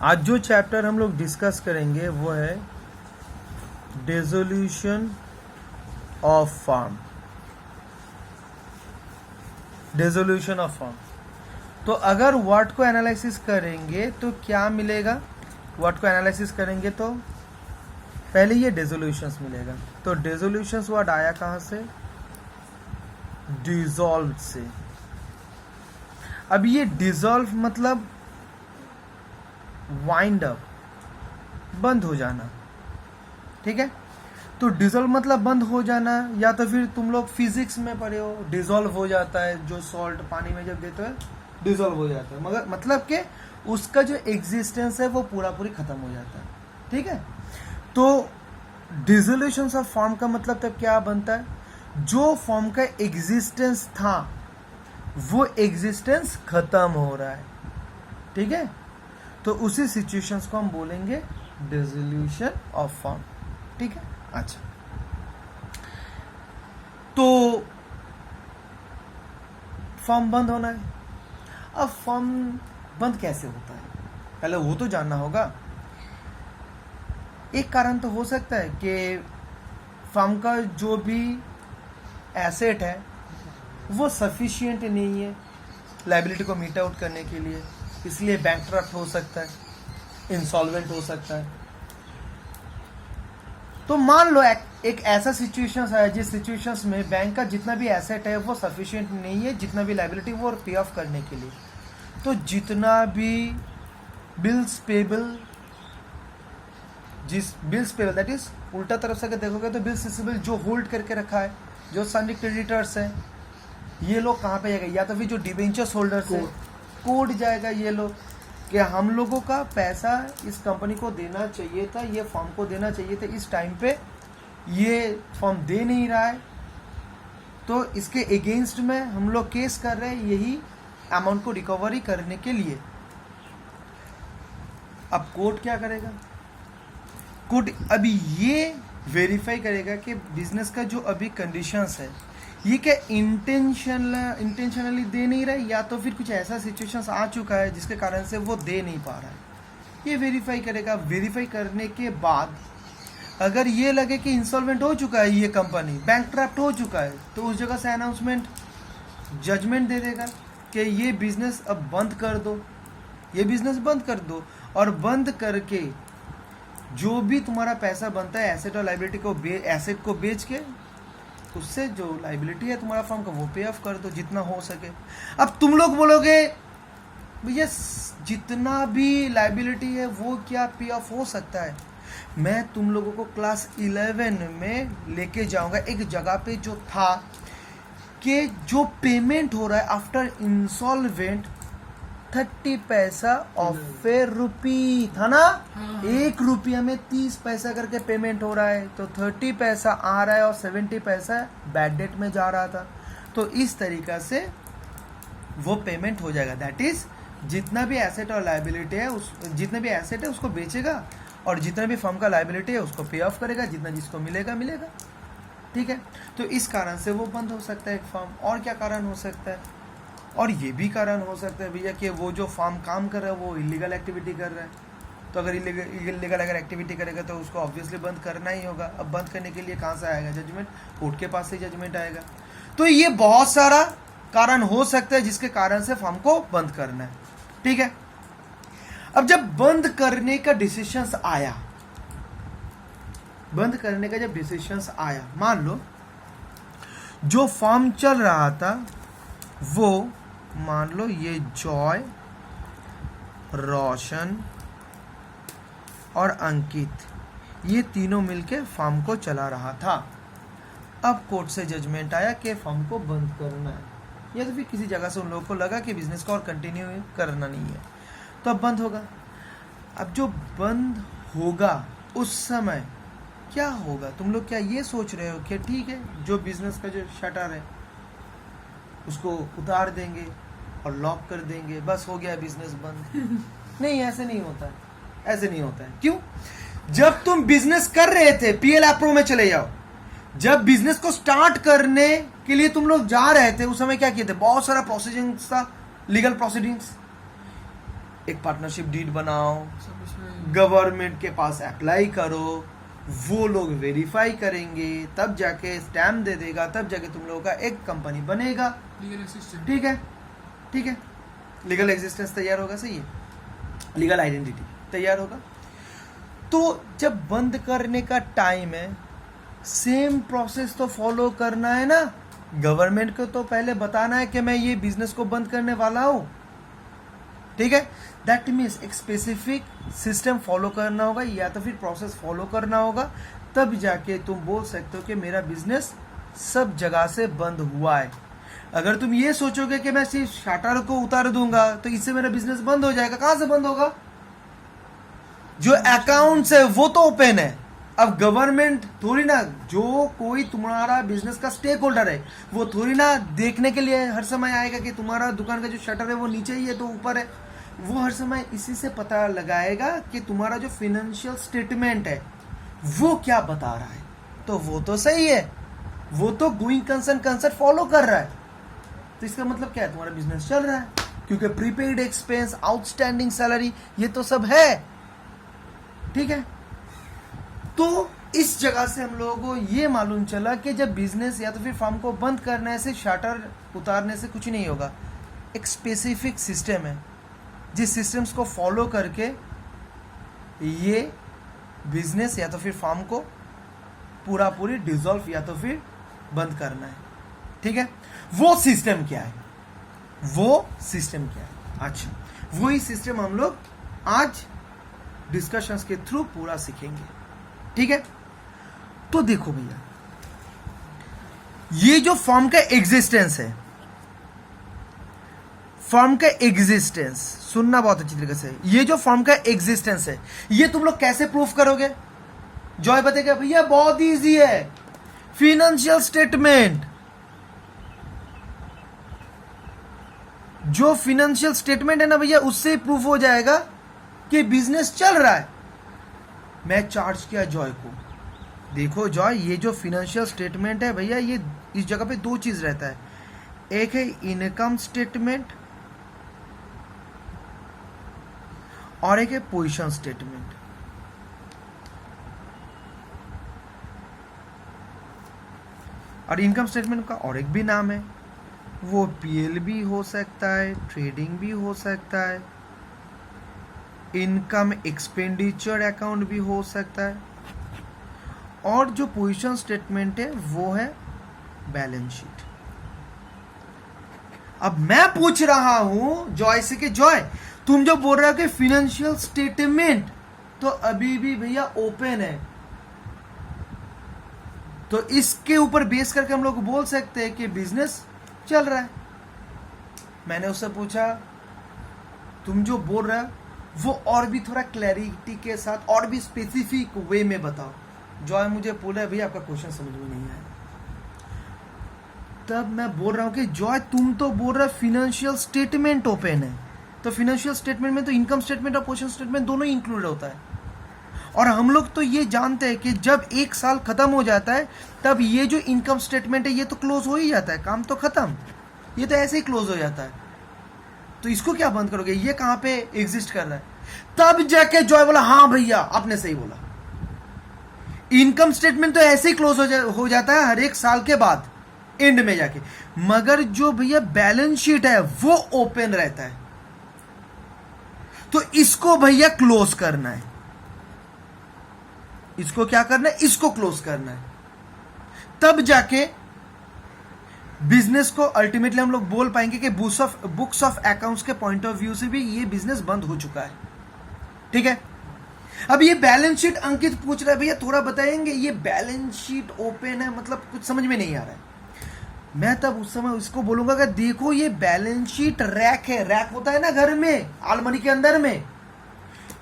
आज जो चैप्टर हम लोग डिस्कस करेंगे वो है dissolution of form. Dissolution of form. तो अगर वर्ड को एनालिसिस करेंगे तो क्या मिलेगा? वर्ड को एनालिसिस करेंगे तो पहले ये डिसोल्यूशंस मिलेगा। तो डिसोल्यूशंस वर्ड आया कहां से? डिसॉल्व से। अब ये डिसॉल्व मतलब वाइंड अप, बंद हो जाना, ठीक है। तो डिसॉल्व मतलब बंद हो जाना, या तो फिर तुम लोग फिजिक्स में पढ़े हो डिसॉल्व हो जाता है, जो सॉल्ट पानी में जब देते हो डिसॉल्व हो जाता है, मगर मतलब कि उसका जो एग्जिस्टेंस है वो पूरा पूरी खत्म हो जाता है, ठीक है। तो डिसोल्यूशन ऑफ फॉर्म का मतलब तब क्या बनता है? जो फॉर्म का एग्जिस्टेंस था वो एग्जिस्टेंस खत्म हो रहा है, ठीक है। तो उसी सिचुएशंस को हम बोलेंगे डिसोल्यूशन ऑफ फॉर्म, ठीक है। अच्छा, तो फॉर्म बंद होना है। अब फॉर्म बंद कैसे होता है पहले वो तो जानना होगा। एक कारण तो हो सकता है कि फॉर्म का जो भी एसेट है वो सफिशिएंट नहीं है लायबिलिटी को मीट आउट करने के लिए, इसलिए बैंकक्रप्ट हो सकता है, इंसॉल्वेंट हो सकता है। तो मान लो एक ऐसा सिचुएशन है जिस सिचुएशंस में बैंक का जितना भी एसेट है वो सफिशिएंट नहीं है, जितना भी लायबिलिटी वो पे ऑफ करने के लिए। तो जितना भी बिल्स पेबल, जिस बिल्स पेबल दैट इज उल्टा तरफ से अगर देखोगे तो बिल्स रिसीवेबल जो होल्ड करके रखा है, जो सन्नी क्रेडिटर्स हैं, ये लोग कहाँ पे जाएगा? या तो फिर जो डिबेंचर्स होल्डर्स है कोड जाएगा, ये लोग कि हम लोगों का पैसा इस कंपनी को देना चाहिए था, ये फॉर्म को देना चाहिए था, इस टाइम पे ये फॉर्म दे नहीं रहा है, तो इसके अगेंस्ट में हम लोग केस कर रहे हैं यही अमाउंट को रिकवरी करने के लिए। अब कोर्ट क्या करेगा? कोर्ट अभी ये वेरीफाई करेगा कि बिजनेस का जो अभी कंडीशंस है ये क्या इंटेंशनली दे नहीं रहा है, या तो फिर कुछ ऐसा सिचुएशंस आ चुका है जिसके कारण से वो दे नहीं पा रहा है। ये वेरीफाई करेगा। वेरीफाई करने के बाद अगर ये लगे कि इंसॉल्वेंट हो चुका है, ये कंपनी बैंकक्रप्ट हो चुका है, तो उस जगह से अनाउंसमेंट जजमेंट दे देगा कि ये बिजनेस अब बंद कर दो, ये बिजनेस बंद कर दो, और बंद करके जो भी तुम्हारा पैसा बनता है एसेट और लायबिलिटी को एसेट को बेच के उससे जो लायबिलिटी है तुम्हारा फर्म का वो पे ऑफ कर दो जितना हो सके। अब तुम लोग बोलोगे भैया जितना भी लायबिलिटी है वो क्या पे ऑफ हो सकता है? मैं तुम लोगों को क्लास 11 में लेके जाऊंगा एक जगह पे जो था कि जो पेमेंट हो रहा है आफ्टर इंसॉल्वेंट 30 पैसा ऑफ ए रुपी था ना। एक रुपया में 30 पैसा करके पेमेंट हो रहा है, तो 30 पैसा आ रहा है और 70 पैसा बैड डेट में जा रहा था। तो इस तरीका से वो पेमेंट हो जाएगा। दैट इज जितना भी एसेट और लायबिलिटी है जितना भी एसेट है उसको बेचेगा, और जितना भी फर्म का लायबिलिटी है उसको पे ऑफ करेगा, जितना जिसको मिलेगा मिलेगा, ठीक है। तो इस कारण से वो बंद हो सकता है एक फर्म। और क्या कारण हो सकता है? और ये भी कारण हो सकता है भैया कि वो जो फर्म काम कर रहा है वो इलीगल एक्टिविटी कर रहा है, तो अगर इलीगल अगर एक्टिविटी करेगा तो उसको ऑब्वियसली बंद करना ही होगा। अब बंद करने के लिए कहाँ से आएगा जजमेंट? कोर्ट के पास से जजमेंट आएगा। तो ये बहुत सारा कारण हो सकता है जिसके कारण से फर्म को बंद करना है, ठीक है। अब जब बंद करने का डिसीजंस आया, बंद करने का जब डिसीजंस आया, मान लो जो फर्म चल रहा था वो मान लो ये जॉय, रोशन और अंकित ये तीनों मिलके फर्म को चला रहा था। अब कोर्ट से जजमेंट आया कि फर्म को बंद करना है, या तो फिर किसी जगह से उन लोगों को लगा कि बिजनेस को और कंटिन्यू करना नहीं है, तो अब बंद होगा। अब जो बंद होगा उस समय क्या होगा? तुम लोग क्या ये सोच रहे हो कि ठीक है जो बिजनेस का जो शटर है उसको उतार देंगे और लॉक कर देंगे, बस हो गया बिजनेस बंद? नहीं, ऐसे नहीं होता है, ऐसे नहीं होता है। क्यों? जब तुम बिजनेस कर रहे थे, पीएल एप्रो में चले जाओ, जब बिजनेस को स्टार्ट करने के लिए तुम लोग जा रहे थे उस समय क्या किए थे? बहुत सारा प्रोसीडिंग्स था, लीगल प्रोसीडिंग्स। एक पार्टनरशिप डीड बनाओ, सब इसमें गवर्नमेंट के पास अप्लाई करो, वो लोग वेरीफाई करेंगे, तब जाके स्टैम्प दे देगा, तब जाके तुम लोगों का एक कंपनी बनेगा। Legal assistant. ठीक है, ठीक है, लीगल एग्जिस्टेंस तैयार होगा, सही है, लीगल आइडेंटिटी तैयार होगा। तो जब बंद करने का टाइम है, सेम प्रोसेस तो फॉलो करना है ना। गवर्नमेंट को तो पहले बताना है कि मैं ये बिजनेस को बंद करने वाला हूं, ठीक है। दैट मीन्स एक स्पेसिफिक सिस्टम फॉलो करना होगा या तो फिर प्रोसेस फॉलो करना होगा, तब जाके तुम बोल सकते हो कि मेरा बिजनेस सब जगह से बंद हुआ है। अगर तुम ये सोचोगे कि मैं सिर्फ शटर को उतार दूंगा तो इससे मेरा बिजनेस बंद हो जाएगा, कहां से बंद होगा? जो अकाउंट्स है वो तो ओपन है। अब गवर्नमेंट थोड़ी ना, जो कोई तुम्हारा बिजनेस का स्टेक होल्डर है वो थोड़ी ना देखने के लिए हर समय आएगा कि तुम्हारा दुकान का जो शटर है वो नीचे ही है तो ऊपर है। वो हर समय इसी से पता लगाएगा कि तुम्हारा जो फाइनेंशियल स्टेटमेंट है वो क्या बता रहा है। तो वो तो सही है, वो तो गोइंग कंसर्न कंसर्ट फॉलो कर रहा है। तो इसका मतलब क्या है? तुम्हारा बिजनेस चल रहा है, क्योंकि प्रीपेड एक्सपेंस, आउटस्टैंडिंग सैलरी, ये तो सब है, ठीक है। तो इस जगह से हम लोगों को ये मालूम चला कि जब बिजनेस या तो फिर फार्म को बंद करने से, शटर उतारने से कुछ नहीं होगा। एक स्पेसिफिक सिस्टम है, जिस सिस्टम्स को फॉलो करके ये बिजनेस या तो फिर फार्म को पूरी डिसॉल्व या तो फिर बंद करना है, ठीक है। वो सिस्टम क्या है? वो सिस्टम क्या है? अच्छा, वही सिस्टम हम लोग आज डिस्कशंस के थ्रू पूरा सीखेंगे, ठीक है। तो देखो भैया, ये जो फर्म का एग्जिस्टेंस है, फर्म का एग्जिस्टेंस सुनना बहुत अच्छी तरीके से, ये जो फर्म का एग्जिस्टेंस है ये तुम लोग कैसे प्रूफ करोगे? जॉय बताएगा भैया बहुत इजी है, फिनेंशियल स्टेटमेंट। जो फिनेंशियल स्टेटमेंट है ना भैया, उससे प्रूफ हो जाएगा कि बिजनेस चल रहा है। मैं चार्ज किया जॉय को, देखो जॉय, ये जो फिनेंशियल स्टेटमेंट है भैया, ये इस जगह पे दो चीज रहता है, एक है इनकम स्टेटमेंट और एक है पोजीशन स्टेटमेंट। और इनकम स्टेटमेंट का और एक भी नाम है, वो पीएल भी हो सकता है, ट्रेडिंग भी हो सकता है, इनकम एक्सपेंडिचर अकाउंट भी हो सकता है, और जो पोजीशन स्टेटमेंट है वो है बैलेंस शीट। अब मैं पूछ रहा हूं जॉय से कि जॉय, तुम जो बोल रहे हो कि फिनेंशियल स्टेटमेंट तो अभी भी भैया ओपन है, तो इसके ऊपर बेस करके हम लोग बोल सकते हैं कि बिजनेस चल रहा है। मैंने उससे पूछा, तुम जो बोल रहे हो वो और भी थोड़ा क्लैरिटी के साथ और भी स्पेसिफिक वे में बताओ। जॉय मुझे बोला भैया आपका क्वेश्चन समझ में नहीं आया। तब मैं बोल रहा हूं कि जॉय तुम तो बोल रहे हो फिनेंशियल स्टेटमेंट ओपन है, तो फिनेंशियल स्टेटमेंट में तो इनकम स्टेटमेंट और पोजीशन स्टेटमेंट दोनों ही इंक्लूड होता है। और हम लोग तो ये जानते हैं कि जब एक साल खत्म हो जाता है तब ये जो इनकम स्टेटमेंट है ये तो क्लोज हो ही जाता है, काम तो खत्म, ये तो ऐसे ही क्लोज हो जाता है। तो इसको क्या बंद करोगे? ये कहां पे एग्जिस्ट कर रहा है? तब जाके जॉय बोला हाँ भैया आपने सही बोला, इनकम स्टेटमेंट तो ऐसे ही क्लोज हो जाता है हर एक साल के बाद एंड में जाके, मगर जो भैया बैलेंस शीट है वो ओपन रहता है। तो इसको भैया क्लोज करना है, इसको क्या करना है? इसको क्लोज करना है, तब जाके बिजनेस को अल्टीमेटली हम लोग बोल पाएंगे कि बुक्स ऑफ अकाउंट्स के पॉइंट ऑफ व्यू से भी ये बिजनेस बंद हो चुका है, ठीक है। अब ये बैलेंस शीट अंकित पूछ रहा है भैया थोड़ा बताएंगे, ये बैलेंस शीट ओपन है मतलब कुछ समझ में नहीं आ रहा है। मैं तब उस समय उसको बोलूंगा कि देखो ये बैलेंस शीट रैक है, रैक होता है ना घर में अलमारी के अंदर में,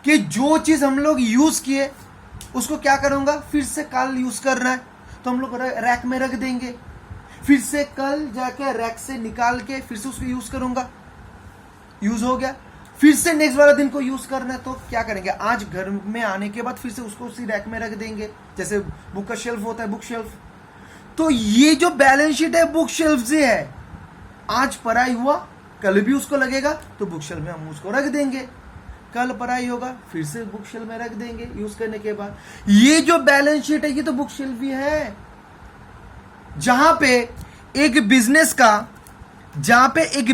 कि जो चीज हम लोग यूज किए उसको क्या करूंगा, फिर से कल यूज करना है तो हम लोग रैक में रख देंगे, फिर से कल जाके रैक से निकाल के फिर से उसको यूज करूंगा, यूज हो गया, फिर से नेक्स्ट वाला दिन को यूज करना है तो क्या करेंगे, आज घर में आने के बाद फिर से उसको उसी रैक में रख देंगे, जैसे बुक का शेल्फ होता है, बुक शेल्फ। तो ये जो बैलेंस शीट है बुक शेल्फ से है, आज पढ़ाई हुआ कल भी उसको लगेगा तो बुक शेल्फ में हम उसको रख देंगे, कल पढ़ाई होगा फिर से बुक शेल्फ में रख देंगे यूज करने के बाद। ये जो बैलेंस शीट है ये तो बुक शेल्फ भी है, जहां पे एक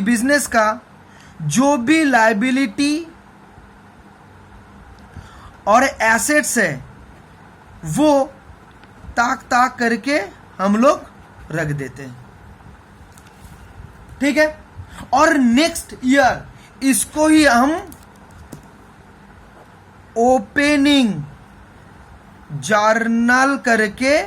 बिजनेस का जो भी लायबिलिटी और एसेट्स है वो ताक करके हम लोग रख देते हैं, ठीक है। और नेक्स्ट ईयर इसको ही हम ओपनिंग जर्नल करके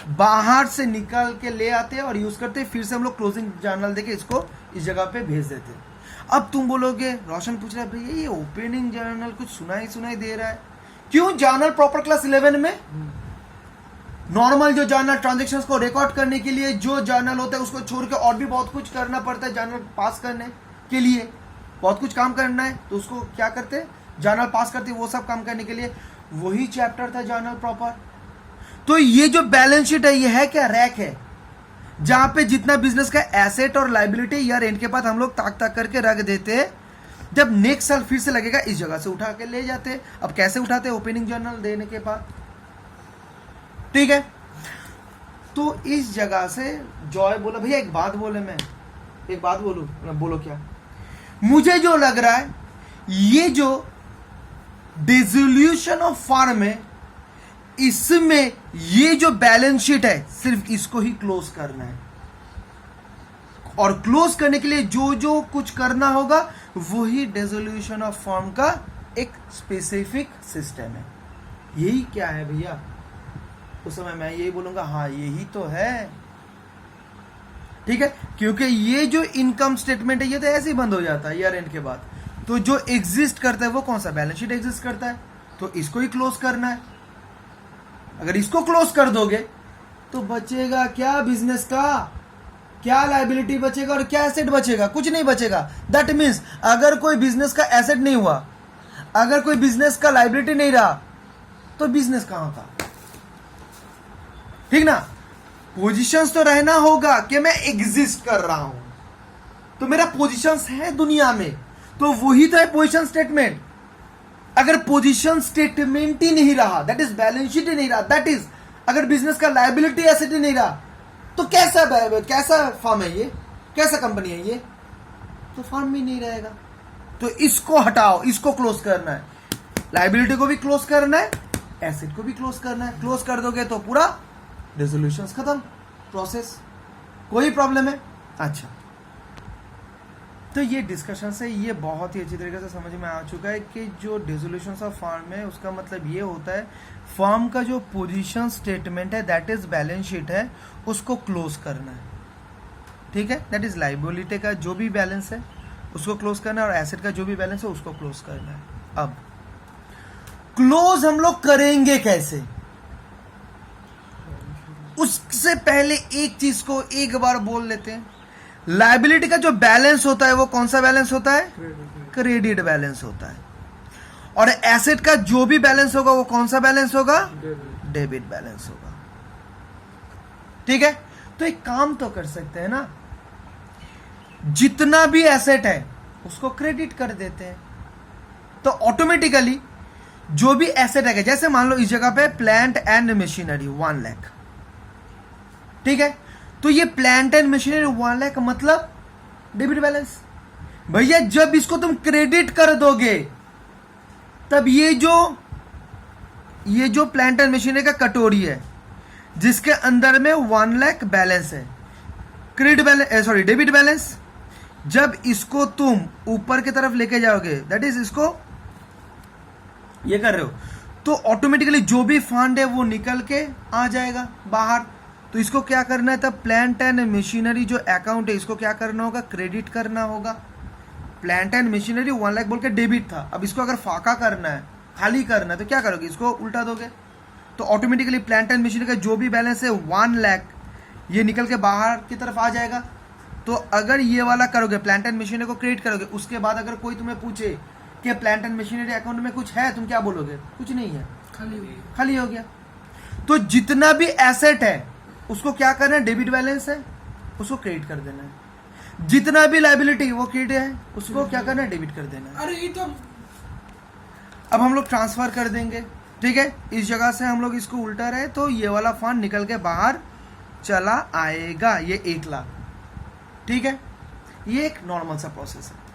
बाहर से निकाल के ले आते हैं और यूज करते हैं, फिर से हम लोग क्लोजिंग जर्नल देके इसको इस जगह पे भेज देते हैं। अब तुम बोलोगे, रोशन पूछ रहा है भैया ये ओपनिंग जर्नल कुछ सुनाई दे रहा है, क्यों? जर्नल प्रॉपर क्लास 11 में नॉर्मल जो जर्नल ट्रांजैक्शंस को रिकॉर्ड करने के लिए जो जर्नल होता है उसको छोड़ के और भी बहुत कुछ करना पड़ता है। जर्नल पास करने के लिए बहुत कुछ काम करना है, तो उसको क्या करते हैं, जर्नल पास करते, वो सब काम करने के लिए वही चैप्टर था जर्नल प्रॉपर। तो ये जो बैलेंस शीट है ये है क्या? रैक है, जहां पे जितना बिजनेस का एसेट और लायबिलिटी ईयर एंड के बाद हम लोग ताक करके रख देते हैं। जब नेक्स्ट साल फिर से लगेगा इस जगह से उठा के ले जाते हैं। अब कैसे उठाते हैं? ओपनिंग जर्नल देने के बाद, ठीक है। तो इस जगह से जॉय बोला भैया एक बात बोलूं, बोलो क्या? मुझे जो लग रहा है ये जो डिसोल्यूशन ऑफ फर्म है इसमें ये जो बैलेंस शीट है सिर्फ इसको ही क्लोज करना है, और क्लोज करने के लिए जो जो कुछ करना होगा वही डिसोल्यूशन ऑफ फर्म का एक स्पेसिफिक सिस्टम है। यही क्या है भैया? उस समय मैं यही बोलूंगा हाँ यही तो है, ठीक है। क्योंकि ये जो इनकम स्टेटमेंट है ये तो ऐसे ही बंद हो जाता है ईयर एंड के बाद। तो जो एग्जिस्ट करता है वो कौन सा? बैलेंस शीट एग्जिस्ट करता है, तो इसको ही क्लोज करना है। अगर इसको क्लोज कर दोगे तो बचेगा क्या बिजनेस का? क्या लायबिलिटी बचेगा और क्या एसेट बचेगा? कुछ नहीं बचेगा। दैट मीन्स अगर कोई बिजनेस का एसेट नहीं हुआ, अगर कोई बिजनेस का लायबिलिटी नहीं रहा, तो बिजनेस कहां का? ठीक ना? पोजीशंस तो रहना होगा कि मैं एग्जिस्ट कर रहा हूं, तो मेरा पोजीशंस है दुनिया में, तो वही तो है पोजीशन स्टेटमेंट। अगर पोजीशन स्टेटमेंट ही नहीं रहा, दैट इज बैलेंस शीट ही नहीं रहा, दैट इज अगर बिजनेस का लायबिलिटी एसेट ही नहीं रहा, तो कैसा फर्म है ये? कैसा कंपनी है ये? तो फर्म भी नहीं रहेगा। तो इसको हटाओ, इसको क्लोज करना है, लायबिलिटी को भी क्लोज करना है, एसेट को भी क्लोज करना है। क्लोज कर दोगे तो पूरा रेजोल्यूशन खत्म, प्रोसेस। कोई प्रॉब्लम है? अच्छा, तो ये डिस्कशन से ये बहुत ही अच्छी तरीके से समझ में आ चुका है कि जो डिसोल्यूशन ऑफ फर्म है उसका मतलब ये होता है फर्म का जो पोजीशन स्टेटमेंट है दैट इज बैलेंस शीट है उसको क्लोज करना है, ठीक है। दैट इज लायबिलिटी का जो भी बैलेंस है उसको क्लोज करना है और एसेट का जो भी बैलेंस है उसको क्लोज करना है। अब क्लोज हम लोग करेंगे कैसे? उससे पहले एक चीज को एक बार बोल लेते हैं। लायबिलिटी का जो बैलेंस होता है वो कौन सा बैलेंस होता है? क्रेडिट बैलेंस होता है। और एसेट का जो भी बैलेंस होगा वो कौन सा बैलेंस होगा? डेबिट बैलेंस होगा, ठीक है। तो एक काम तो कर सकते हैं ना, जितना भी एसेट है उसको क्रेडिट कर देते हैं, तो ऑटोमेटिकली जो भी एसेट है, जैसे मान लो इस जगह पे प्लांट एंड मशीनरी 1 लाख, ठीक है। तो ये प्लांट एंड मशीनरी 1 लाख मतलब डेबिट बैलेंस। भैया जब इसको तुम क्रेडिट कर दोगे तब ये जो प्लांट एंड मशीनरी का कटोरी है जिसके अंदर में 1 लाख बैलेंस है, क्रेडिट बैलेंस डेबिट बैलेंस, जब इसको तुम ऊपर की तरफ लेके जाओगे, दैट इज इसको ये कर रहे हो, तो ऑटोमेटिकली जो भी फंड है वो निकल के आ जाएगा बाहर। तो इसको क्या करना है? तब प्लांट एंड मशीनरी जो अकाउंट है इसको क्या करना होगा? क्रेडिट करना होगा। प्लांट एंड मशीनरी 1 लाख बोल के डेबिट था, अब इसको अगर फाका करना है, खाली करना है, तो क्या करोगे? इसको उल्टा दोगे, तो ऑटोमेटिकली प्लांट एंड मशीनरी का जो भी बैलेंस है 1 लाख ये निकल के बाहर की तरफ आ जाएगा। तो अगर ये वाला करोगे, प्लांट एंड मशीनरी को क्रेडिट करोगे, उसके बाद अगर कोई तुम्हें पूछे कि प्लांट एंड मशीनरी अकाउंट में कुछ है, तुम क्या बोलोगे? कुछ नहीं है, खाली हो गया। तो जितना भी एसेट है उसको क्या करना है? डेबिट बैलेंस है उसको क्रेडिट कर देना है, जितना भी लायबिलिटी वो क्रेडिट है उसको क्या करना है? डेबिट कर देना है। अरे ये तो अब हम लोग ट्रांसफर कर देंगे, ठीक है। इस जगह से हम लोग इसको उल्टा रहे तो ये वाला फंड निकल के बाहर चला आएगा, ये 1 लाख, ठीक है। ये एक नॉर्मल सा प्रोसेस है।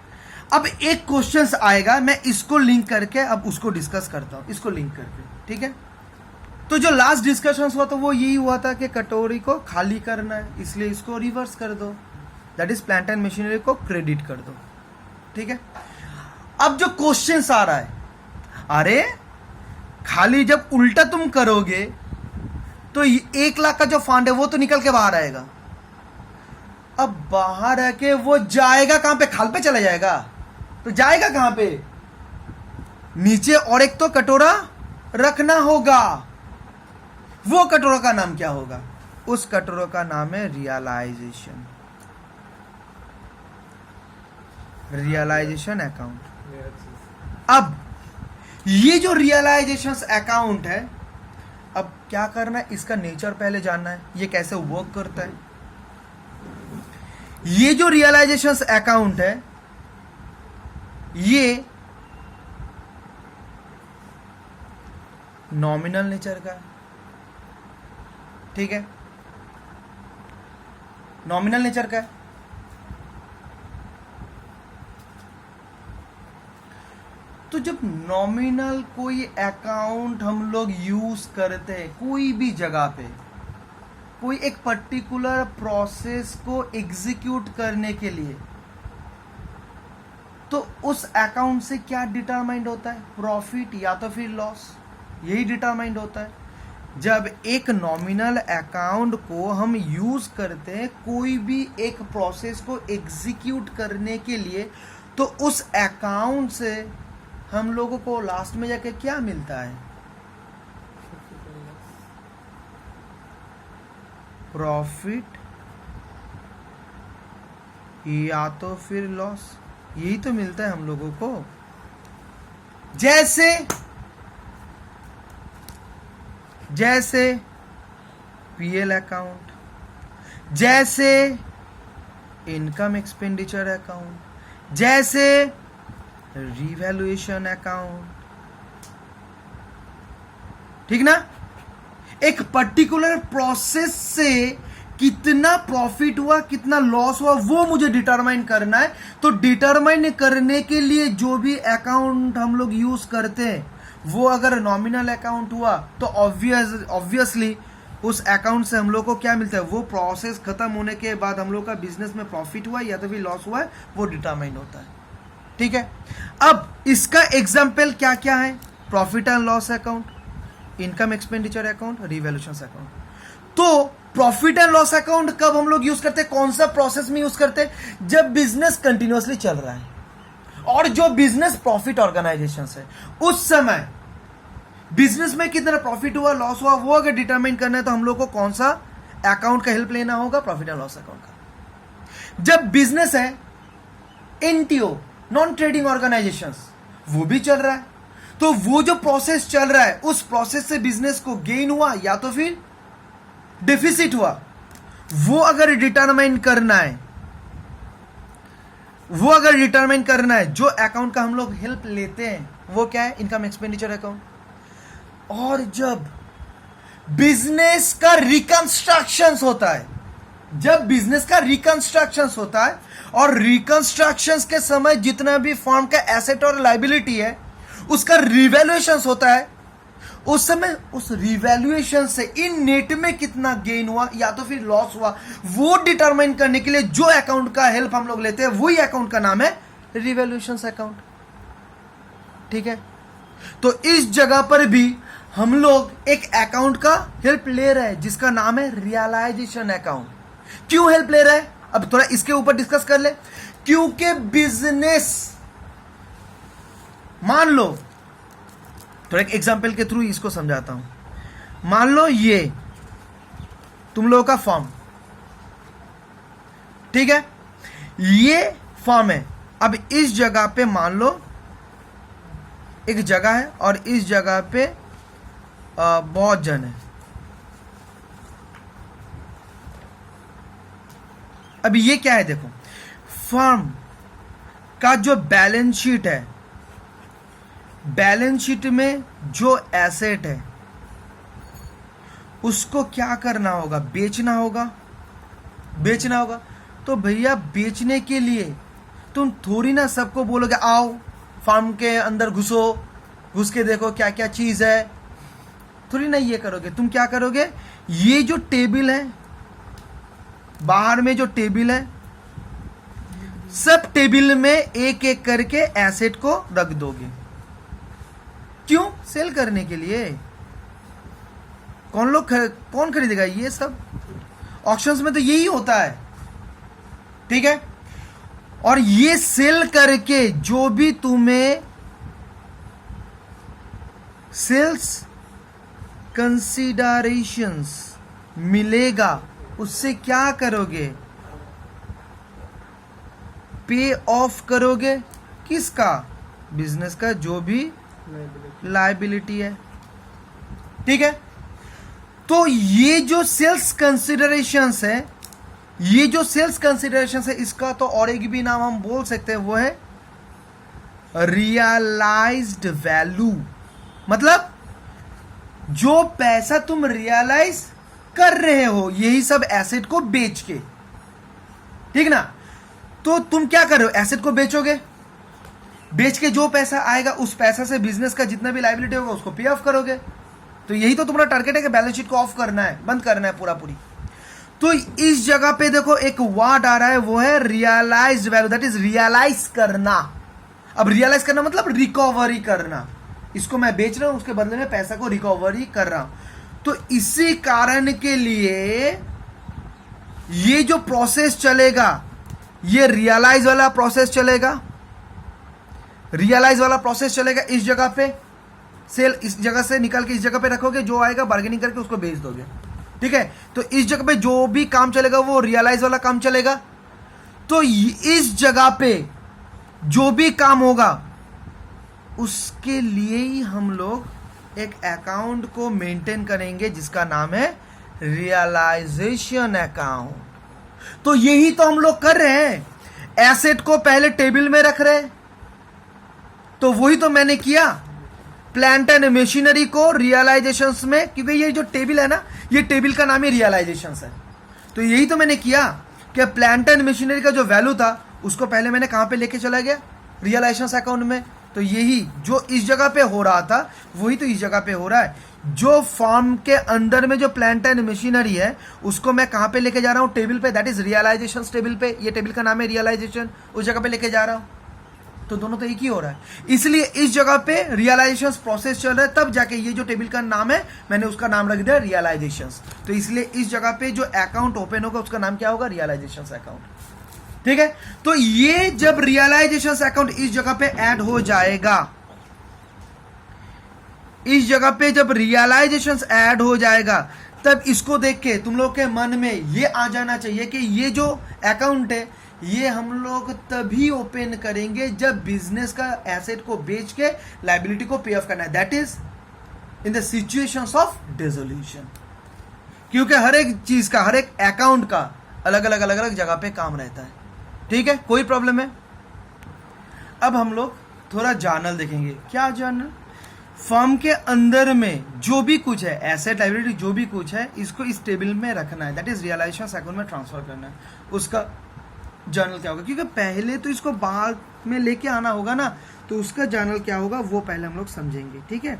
अब एक क्वेश्चन आएगा, मैं इसको लिंक करके अब उसको डिस्कस करता हूं, इसको लिंक करके, ठीक है। तो जो लास्ट डिस्कशन हुआ था वो यही हुआ था कि कटोरी को खाली करना है, इसलिए इसको रिवर्स कर दो, that is plant and machinery को क्रेडिट कर दो, ठीक है। अब जो क्वेश्चन आ रहा है, अरे खाली जब उल्टा तुम करोगे तो 1 लाख का जो फंड है वो तो निकल के बाहर आएगा। अब बाहर आके वो जाएगा कहां पे? खाल पे चला जाएगा, तो जाएगा कहां पे? नीचे और एक तो कटोरा रखना होगा। वो कटोरा का नाम क्या होगा? उस कटोरा का नाम है रियलाइजेशन, रियलाइजेशन अकाउंट। अब ये जो रियलाइजेशन अकाउंट है, अब क्या करना है, इसका नेचर पहले जानना है, ये कैसे वर्क करता है। ये जो रियलाइजेशन अकाउंट है ये नॉमिनल नेचर का है, ठीक है, नॉमिनल नेचर का है। तो जब नॉमिनल कोई अकाउंट हम लोग यूज करते हैं कोई भी जगह पे, कोई एक पर्टिकुलर प्रोसेस को एग्जीक्यूट करने के लिए, तो उस अकाउंट से क्या डिटरमाइंड होता है? प्रॉफिट या तो फिर लॉस, यही डिटरमाइंड होता है। जब एक नॉमिनल अकाउंट को हम यूज करते हैं कोई भी एक प्रोसेस को एग्जीक्यूट करने के लिए, तो उस अकाउंट से हम लोगों को लास्ट में जाके क्या मिलता है? प्रॉफिट या तो फिर लॉस, यही तो मिलता है हम लोगों को। जैसे पीएल अकाउंट, जैसे इनकम एक्सपेंडिचर अकाउंट, जैसे रिवैल्यूएशन अकाउंट, ठीक ना। एक पर्टिकुलर प्रोसेस से कितना प्रॉफिट हुआ कितना लॉस हुआ वो मुझे डिटरमाइन करना है। तो डिटरमाइन करने के लिए जो भी अकाउंट हम लोग यूज करते हैं वो अगर नॉमिनल अकाउंट हुआ तो ऑब्वियसली उस अकाउंट से हम लोग को क्या मिलता है? वो प्रोसेस खत्म होने के बाद हम लोग का बिजनेस में प्रॉफिट हुआ या तो फिर लॉस हुआ है वो डिटरमाइन होता है, ठीक है। अब इसका एग्जाम्पल क्या क्या है? Profit and loss account, income expenditure account, revaluation account. तो प्रॉफिट एंड लॉस अकाउंट कब हम लोग यूज करते हैं? कौन सा प्रोसेस में यूज करते हैं? जब बिजनेस कंटिन्यूअसली चल रहा है और जो बिजनेस प्रॉफिट ऑर्गेनाइजेशन है उस समय बिजनेस में कितना प्रॉफिट हुआ लॉस हुआ वो अगर डिटरमाइन करना है तो हम लोग को कौन सा अकाउंट का हेल्प लेना होगा? प्रॉफिट एंड लॉस अकाउंट का। जब बिजनेस है एनटीओ, नॉन ट्रेडिंग ऑर्गेनाइजेशंस, वो भी चल रहा है, तो वो जो प्रोसेस चल रहा है उस प्रोसेस से बिजनेस को गेन हुआ या तो फिर डेफिसिट हुआ, वो अगर डिटरमाइन करना है, वो अगर डिटरमाइन करना है, जो अकाउंट का हम लोग हेल्प लेते हैं वो क्या है? Income expenditure account. और जब बिजनेस का रिकंस्ट्रक्शन होता है, जब बिजनेस का रिकंस्ट्रक्शन होता है और रिकंस्ट्रक्शन के समय जितना भी फर्म का एसेट और लायबिलिटी है उसका रिवैल्यूएशन होता है, उस समय उस रिवैल्यूएशन से इन नेट में कितना गेन हुआ या तो फिर लॉस हुआ वो डिटरमाइन करने के लिए जो अकाउंट का हेल्प हम लोग लेते हैं वही अकाउंट का नाम है रिवैल्यूएशन अकाउंट, ठीक है। तो इस जगह पर भी हम लोग एक अकाउंट का हेल्प ले रहे हैं जिसका नाम है रियलाइजेशन अकाउंट। क्यों हेल्प ले रहे हैं? अब थोड़ा इसके ऊपर डिस्कस कर ले। क्योंकि बिजनेस, मान लो थोड़ा एक एग्जांपल के थ्रू इसको समझाता हूं। मान लो ये तुम लोगों का फॉर्म, ठीक है, ये फॉर्म है। अब इस जगह पे मान लो एक जगह है और इस जगह पे बहुत जन है। अब ये क्या है? देखो, फर्म का जो बैलेंस शीट है बैलेंस शीट में जो एसेट है उसको क्या करना होगा, बेचना होगा, बेचना होगा। तो भैया बेचने के लिए तुम थोड़ी ना सबको बोलोगे आओ फार्म के अंदर घुसो, घुस के देखो क्या क्या चीज है, थोड़ी ना ये करोगे। तुम क्या करोगे, ये जो टेबल है, बाहर में जो टेबल है, सब टेबल में एक एक करके एसेट को रख दोगे। क्यों? सेल करने के लिए। कौन खरीदेगा ये सब? ऑक्शंस में तो यही होता है, ठीक है। और ये सेल करके जो भी तुम्हें सेल्स कंसीडरेशंस मिलेगा उससे क्या करोगे, पे ऑफ करोगे। किसका? बिजनेस का जो भी लायबिलिटी है, ठीक है। तो ये जो सेल्स कंसीडरेशंस है, ये जो सेल्स कंसीडरेशंस है, इसका तो और एक भी नाम हम बोल सकते हैं, वो है रियलाइज्ड वैल्यू। मतलब जो पैसा तुम रियलाइज कर रहे हो यही सब एसेट को बेच के, ठीक ना। तो तुम क्या कर रहे हो, एसेट को बेचोगे, बेच के जो पैसा आएगा उस पैसा से बिजनेस का जितना भी लायबिलिटी होगा उसको पे ऑफ करोगे। तो यही तो तुम्हारा टारगेट है कि बैलेंस शीट को ऑफ करना है, बंद करना है पूरा पूरी। तो इस जगह पे देखो एक वर्ड आ रहा है, वो है realised value, that is realise करना। अब रियलाइज करना मतलब रिकवरी करना। इसको मैं बेच रहा हूं, उसके बदले में पैसा को रिकवरी कर रहा हूं। तो इसी कारण के लिए ये जो प्रोसेस चलेगा, ये रियलाइज वाला प्रोसेस चलेगा, रियलाइज वाला प्रोसेस चलेगा। इस जगह पे सेल, इस जगह से निकाल के इस जगह पे रखोगे, जो आएगा बार्गेनिंग करके उसको बेच दोगे, ठीक है। तो इस जगह पे जो भी काम चलेगा वो रियलाइज वाला काम चलेगा। तो इस जगह पे जो भी काम होगा उसके लिए ही हम लोग एक अकाउंट को मेंटेन करेंगे जिसका नाम है रियलाइजेशन अकाउंट। तो यही तो हम लोग कर रहे हैं, एसेट को पहले टेबल में रख रहे हैं। तो वही तो मैंने किया, प्लांट एंड मशीनरी को रियलाइजेशंस में, क्योंकि ये जो टेबल है ना, ये टेबल का नाम ही रियलाइजेशंस है। तो यही तो मैंने किया कि प्लांट एंड मशीनरी का जो वैल्यू था उसको पहले मैंने कहां पे लेके चला गया, रियलाइजेशंस अकाउंट में। तो यही जो इस जगह पे हो रहा था वही तो इस जगह पे हो रहा है। जो फॉर्म के अंदर में जो प्लांट एंड मशीनरी है उसको मैं कहां पे लेके जा रहा हूं, टेबल पे, दैट इज रियलाइजेशंस टेबल पे। ये टेबल का नाम है रियलाइजेशन, उस जगह पे लेके जा रहा हूं। तो दोनों तो एक ही हो रहा है, इसलिए इस जगह पे रियलाइजेशंस प्रोसेस चल रहा है, तब जाके ये जो टेबल का नाम है मैंने उसका नाम रख दिया रियलाइजेशंस। तो इसलिए इस जगह पे जो अकाउंट ओपन होगा उसका नाम क्या होगा, रियलाइजेशंस अकाउंट, ठीक है। तो ये जब रियलाइजेशंस अकाउंट इस जगह पे ऐड हो जाएगा, इस जगह पे जब रियलाइजेशंस ऐड हो जाएगा, तब इसको देख के तुम लोग के मन में ये आ जाना चाहिए कि ये जो अकाउंट है ये हम लोग तभी ओपन करेंगे जब बिजनेस का एसेट को बेच के लायबिलिटी को पे ऑफ करना है, that is in the situations of dissolution. क्योंकि हर एक चीज का, हर एक अकाउंट का अलग अलग जगह पे काम रहता है, ठीक है। कोई प्रॉब्लम है? अब हम लोग थोड़ा जर्नल देखेंगे। क्या जर्नल? फर्म के अंदर में जो भी कुछ है, एसेट लायबिलिटी जो भी कुछ है, इसको इस टेबल में रखना है, दैट इज रियलाइजेशन अकाउंट में ट्रांसफर करना है। उसका जर्नल क्या होगा, क्योंकि पहले तो इसको बाहर में लेके आना होगा ना, तो उसका जर्नल क्या होगा वो पहले हम लोग समझेंगे, ठीक है।